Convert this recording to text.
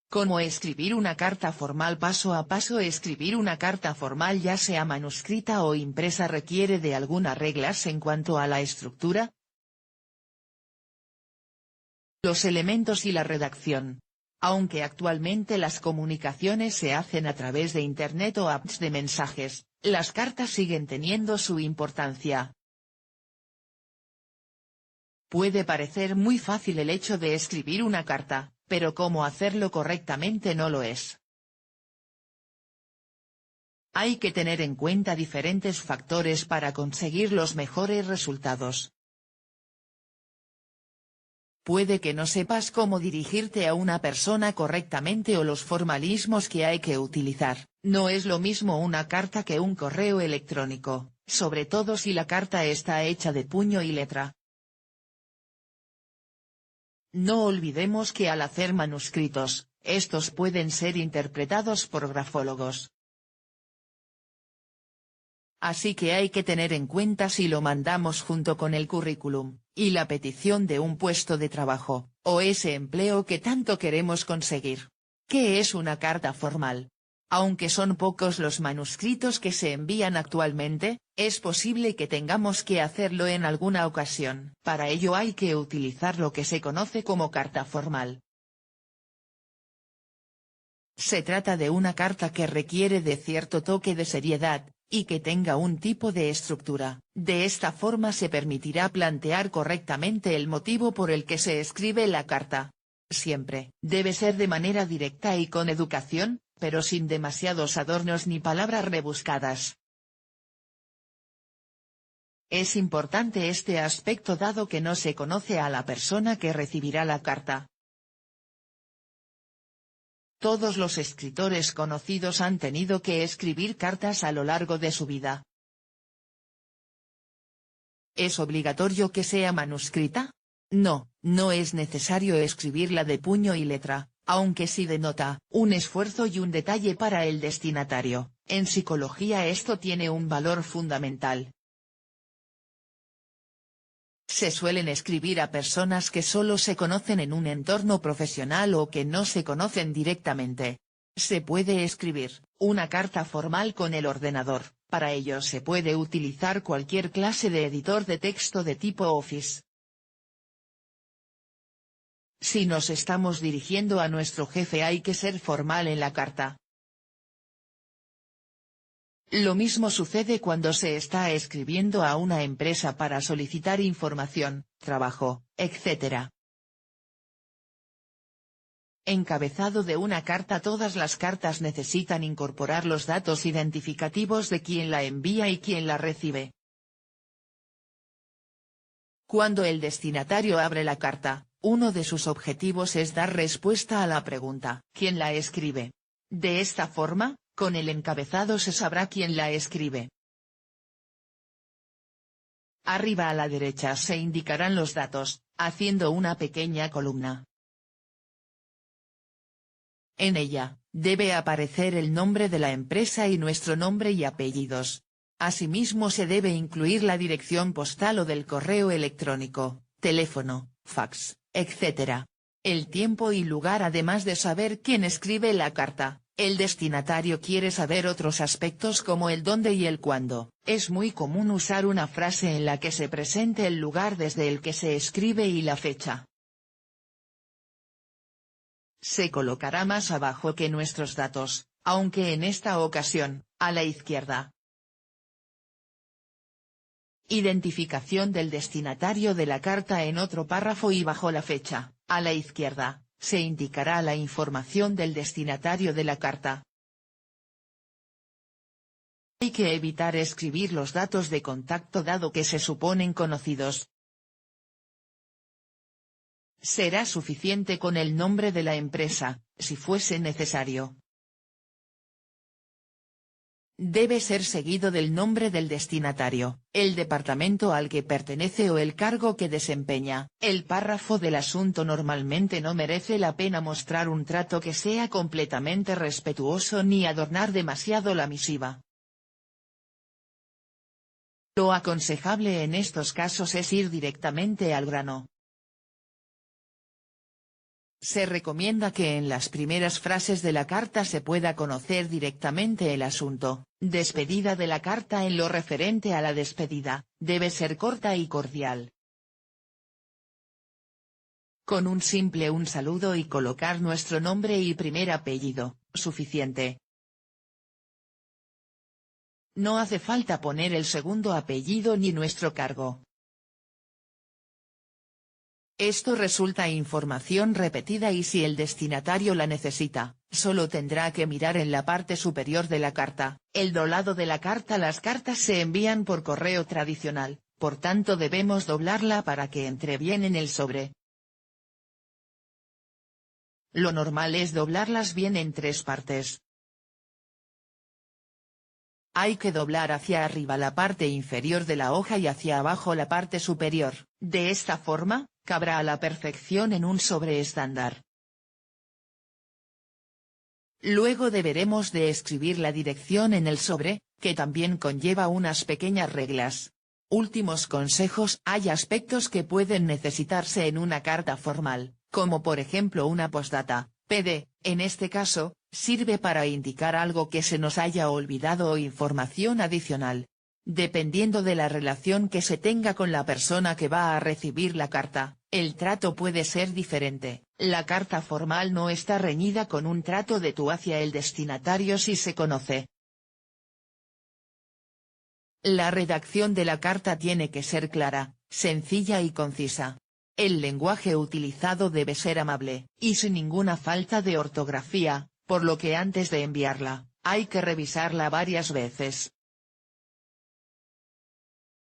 Cómo escribir una carta formal. Paso a paso. Escribir una carta formal, ya sea manuscrita o impresa, requiere de algunas reglas en cuanto a la estructura, los elementos y la redacción. Aunque actualmente las comunicaciones se hacen a través de Internet o apps de mensajes, las cartas siguen teniendo su importancia. Puede parecer muy fácil el hecho de escribir una carta, pero cómo hacerlo correctamente no lo es. Hay que tener en cuenta diferentes factores para conseguir los mejores resultados. Puede que no sepas cómo dirigirte a una persona correctamente o los formalismos que hay que utilizar. No es lo mismo una carta que un correo electrónico, sobre todo si la carta está hecha de puño y letra. No olvidemos que al hacer manuscritos, estos pueden ser interpretados por grafólogos. Así que hay que tener en cuenta si lo mandamos junto con el currículum, y la petición de un puesto de trabajo, o ese empleo que tanto queremos conseguir. ¿Qué es una carta formal? Aunque son pocos los manuscritos que se envían actualmente, es posible que tengamos que hacerlo en alguna ocasión. Para ello hay que utilizar lo que se conoce como carta formal. Se trata de una carta que requiere de cierto toque de seriedad, y que tenga un tipo de estructura. De esta forma se permitirá plantear correctamente el motivo por el que se escribe la carta. Siempre debe ser de manera directa y con educación, pero sin demasiados adornos ni palabras rebuscadas. Es importante este aspecto dado que no se conoce a la persona que recibirá la carta. Todos los escritores conocidos han tenido que escribir cartas a lo largo de su vida. ¿Es obligatorio que sea manuscrita? No, no es necesario escribirla de puño y letra, aunque sí denota un esfuerzo y un detalle para el destinatario. En psicología esto tiene un valor fundamental. Se suelen escribir a personas que solo se conocen en un entorno profesional o que no se conocen directamente. Se puede escribir una carta formal con el ordenador. Para ello se puede utilizar cualquier clase de editor de texto de tipo Office. Si nos estamos dirigiendo a nuestro jefe hay que ser formal en la carta. Lo mismo sucede cuando se está escribiendo a una empresa para solicitar información, trabajo, etc. Encabezado de una carta. Todas las cartas necesitan incorporar los datos identificativos de quien la envía y quien la recibe. Cuando el destinatario abre la carta, uno de sus objetivos es dar respuesta a la pregunta ¿quién la escribe? De esta forma, con el encabezado se sabrá quién la escribe. Arriba a la derecha se indicarán los datos, haciendo una pequeña columna. En ella, debe aparecer el nombre de la empresa y nuestro nombre y apellidos. Asimismo se debe incluir la dirección postal o del correo electrónico, teléfono, fax, etc. El tiempo y lugar. Además de saber quién escribe la carta, el destinatario quiere saber otros aspectos como el dónde y el cuándo. Es muy común usar una frase en la que se presente el lugar desde el que se escribe y la fecha. Se colocará más abajo que nuestros datos, aunque en esta ocasión, a la izquierda. Identificación del destinatario de la carta. En otro párrafo y bajo la fecha, a la izquierda, se indicará la información del destinatario de la carta. Hay que evitar escribir los datos de contacto dado que se suponen conocidos. Será suficiente con el nombre de la empresa, si fuese necesario. Debe ser seguido del nombre del destinatario, el departamento al que pertenece o el cargo que desempeña. El párrafo del asunto. Normalmente no merece la pena mostrar un trato que sea completamente respetuoso ni adornar demasiado la misiva. Lo aconsejable en estos casos es ir directamente al grano. Se recomienda que en las primeras frases de la carta se pueda conocer directamente el asunto. Despedida de la carta. En lo referente a la despedida, debe ser corta y cordial. Con un simple saludo y colocar nuestro nombre y primer apellido, suficiente. No hace falta poner el segundo apellido ni nuestro cargo. Esto resulta información repetida y si el destinatario la necesita, solo tendrá que mirar en la parte superior de la carta, el doblado de la carta. Las cartas se envían por correo tradicional, por tanto debemos doblarla para que entre bien en el sobre. Lo normal es doblarlas bien en 3 partes. Hay que doblar hacia arriba la parte inferior de la hoja y hacia abajo la parte superior. De esta forma, cabrá a la perfección en un sobre estándar. Luego deberemos de escribir la dirección en el sobre, que también conlleva unas pequeñas reglas. Últimos consejos. Hay aspectos que pueden necesitarse en una carta formal, como por ejemplo una postdata, PD, en este caso, sirve para indicar algo que se nos haya olvidado o información adicional. Dependiendo de la relación que se tenga con la persona que va a recibir la carta, el trato puede ser diferente. La carta formal no está reñida con un trato de tú hacia el destinatario si se conoce. La redacción de la carta tiene que ser clara, sencilla y concisa. El lenguaje utilizado debe ser amable, y sin ninguna falta de ortografía, por lo que antes de enviarla, hay que revisarla varias veces.